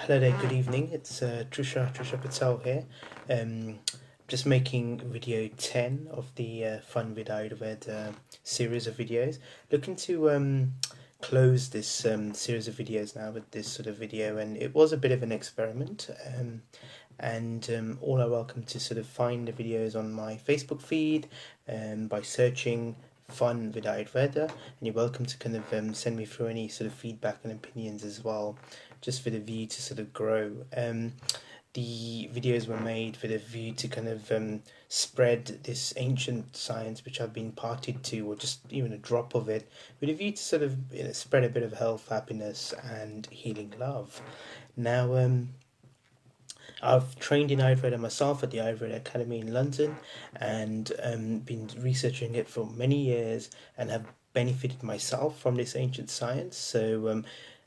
Hello there, good evening. It's Trisha Patel here. Just making video 10 of the Fun with Ayurveda series of videos. Looking to close this series of videos now with this sort of video, and it was a bit of an experiment. And all are welcome to sort of find the videos on my Facebook feed by searching Fun with Ayurveda, and you're welcome to kind of send me through any sort of feedback and opinions as well, just for the view to sort of grow. The videos were made with a view to kind of spread this ancient science which I've been parted to, or just even a drop of it, with a view to sort of spread a bit of health, happiness, and healing love. Now, I've trained in Ayurveda myself at the Ayurveda Academy in London, and been researching it for many years, and have benefited myself from this ancient science. So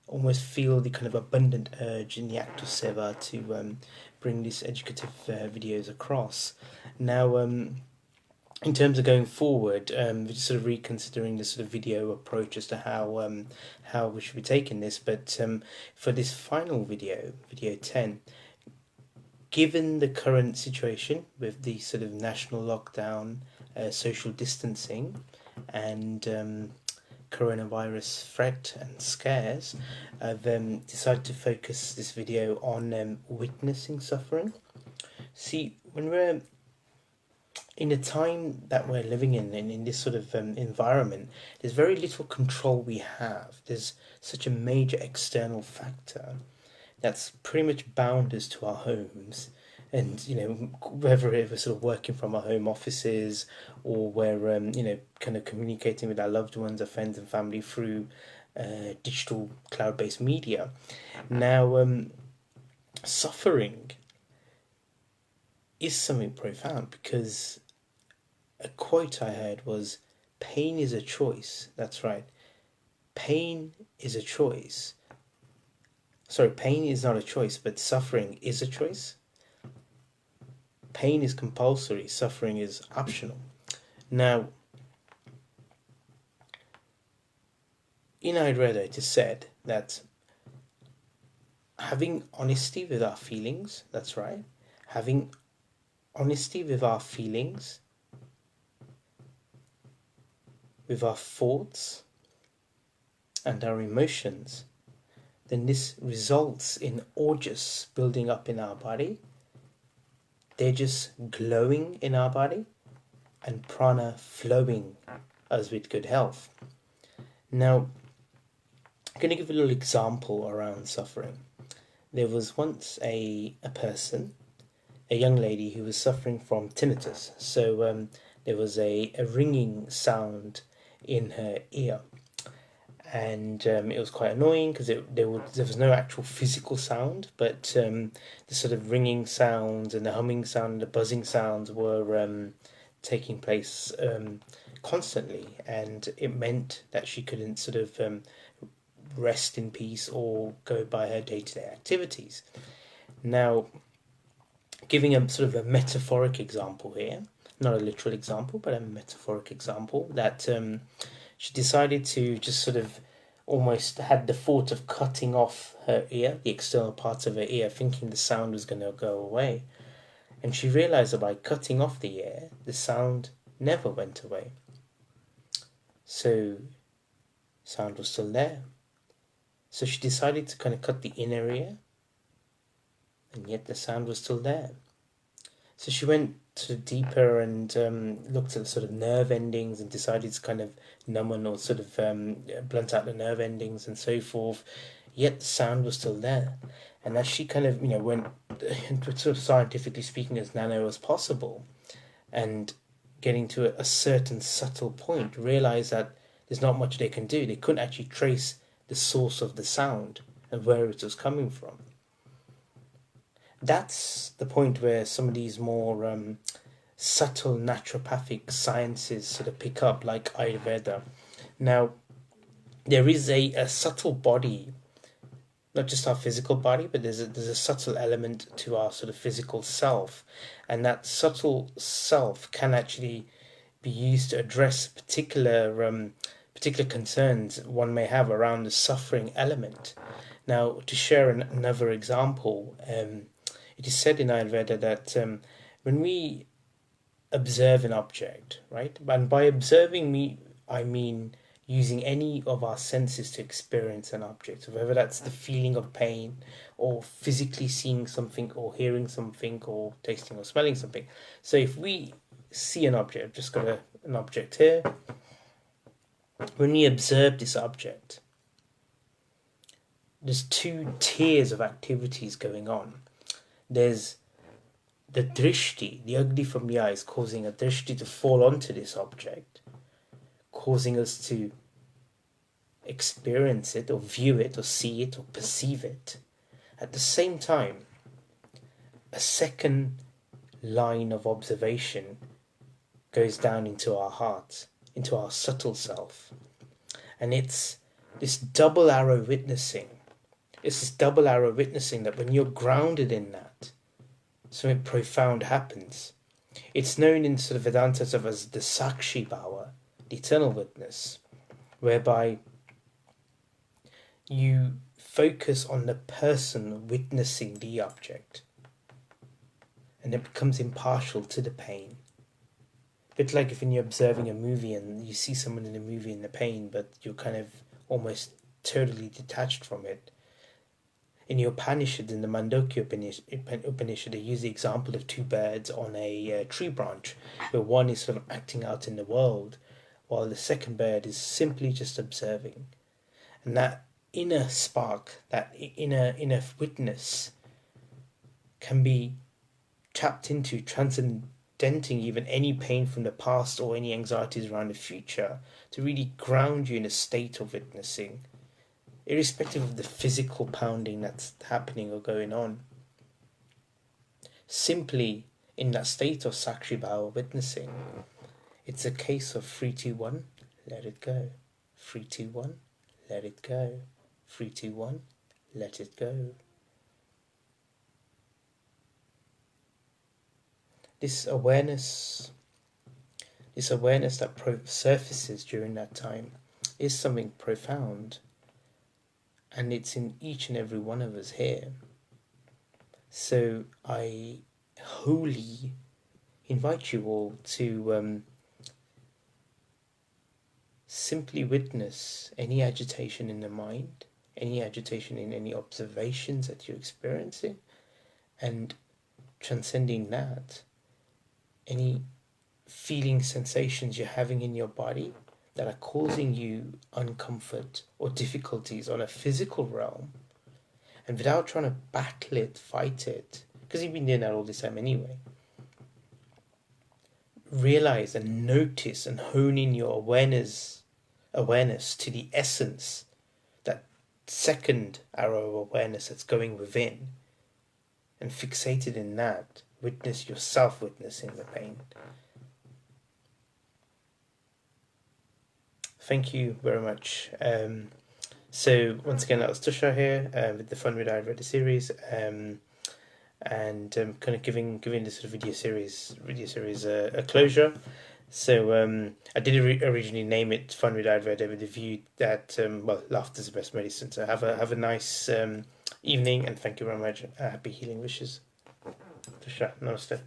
almost feel the kind of abundant urge in the act of seva to bring these educative videos across. Now, in terms of going forward, we're just sort of reconsidering the sort of video approach as to how we should be taking this. But for this final video, video 10, given the current situation with the sort of national lockdown, social distancing, and coronavirus threat and scares, I've decided to focus this video on witnessing suffering. See, when we're in the time that we're living in this sort of environment, there's very little control we have. There's such a major external factor that's pretty much bound us to our homes. And whether we're sort of working from our home offices, or we're kind of communicating with our loved ones, our friends and family through digital cloud-based media. Now, suffering is something profound, because a quote I heard was, "Pain is a choice." That's right. Pain is a choice. Sorry, pain is not a choice, but suffering is a choice. Pain is compulsory, suffering is optional. Now, in Ayurveda it is said that having honesty with our feelings, that's right, having honesty with our feelings, with our thoughts and our emotions, then this results in orjas building up in our body. They're just glowing in our body, and prana flowing us with good health. Now, I'm going to give a little example around suffering. There was once a person, a young lady, who was suffering from tinnitus. So there was a ringing sound in her ear. And it was quite annoying, because there was no actual physical sound, but the sort of ringing sounds and the humming sound and the buzzing sounds were taking place constantly, and it meant that she couldn't sort of rest in peace or go by her day-to-day activities. Now, giving a sort of a metaphoric example here, not a literal example, but a metaphoric example, that she decided to just sort of almost had the thought of cutting off her ear, the external parts of her ear, thinking the sound was going to go away. And she realized that by cutting off the ear, the sound never went away. So, sound was still there. So she decided to kind of cut the inner ear, and yet the sound was still there. So she went sort of deeper and looked at sort of nerve endings, and decided to kind of numb or sort of blunt out the nerve endings and so forth. Yet the sound was still there. And as she kind of went sort of scientifically speaking as nano as possible, and getting to a certain subtle point, realized that there's not much they can do. They couldn't actually trace the source of the sound and where it was coming from. That's the point where some of these more subtle naturopathic sciences sort of pick up, like Ayurveda. Now, there is a subtle body, not just our physical body, but there's a subtle element to our sort of physical self, and that subtle self can actually be used to address particular concerns one may have around the suffering element. Now, to share another example, it is said in Ayurveda that when we observe an object, right? And by observing I mean using any of our senses to experience an object, so whether that's the feeling of pain, or physically seeing something, or hearing something, or tasting or smelling something. So if we see an object, I've just got an object here. When we observe this object, there's two tiers of activities going on. There's the drishti, the ugly from the eyes, causing a drishti to fall onto this object, causing us to experience it, or view it, or see it, or perceive it. At the same time, a second line of observation goes down into our heart, into our subtle self. And it's this double arrow witnessing. It's this double arrow witnessing that when you're grounded in that, something profound happens. It's known in sort of Vedanta as the Sakshi Bhava, the eternal witness, whereby you focus on the person witnessing the object, and it becomes impartial to the pain. A bit like if when you're observing a movie and you see someone in the movie in the pain, but you're kind of almost totally detached from it. In the Upanishads, in the Mandukya Upanishad, they use the example of two birds on a tree branch, where one is sort of acting out in the world, while the second bird is simply just observing. And that inner spark, that inner witness, can be tapped into, transcendenting even any pain from the past or any anxieties around the future, to really ground you in a state of witnessing, irrespective of the physical pounding that's happening or going on. Simply in that state of Sakshi Bhava witnessing, it's a case of 3, 2, 1, let it go. 3, 2, 1, let it go. 3, 2, 1, let it go. This awareness that surfaces during that time is something profound, and it's in each and every one of us here. So I wholly invite you all to simply witness any agitation in the mind, any agitation in any observations that you're experiencing, and transcending that, any feeling sensations you're having in your body that are causing you uncomfort or difficulties on a physical realm, and without trying to battle it, fight it, because you've been doing that all this time anyway, realize and notice and hone in your awareness to the essence, that second arrow of awareness that's going within, and fixated in that, witness yourself witnessing the pain. Thank you very much. So once again, that was Tushar here with the Fun with Ayurveda series, and kind of giving this sort of video series a closure. So I did originally name it Fun with Ayurveda with the view that laughter is the best medicine. So have a nice evening, and thank you very much. Happy healing wishes. Tushar, namaste.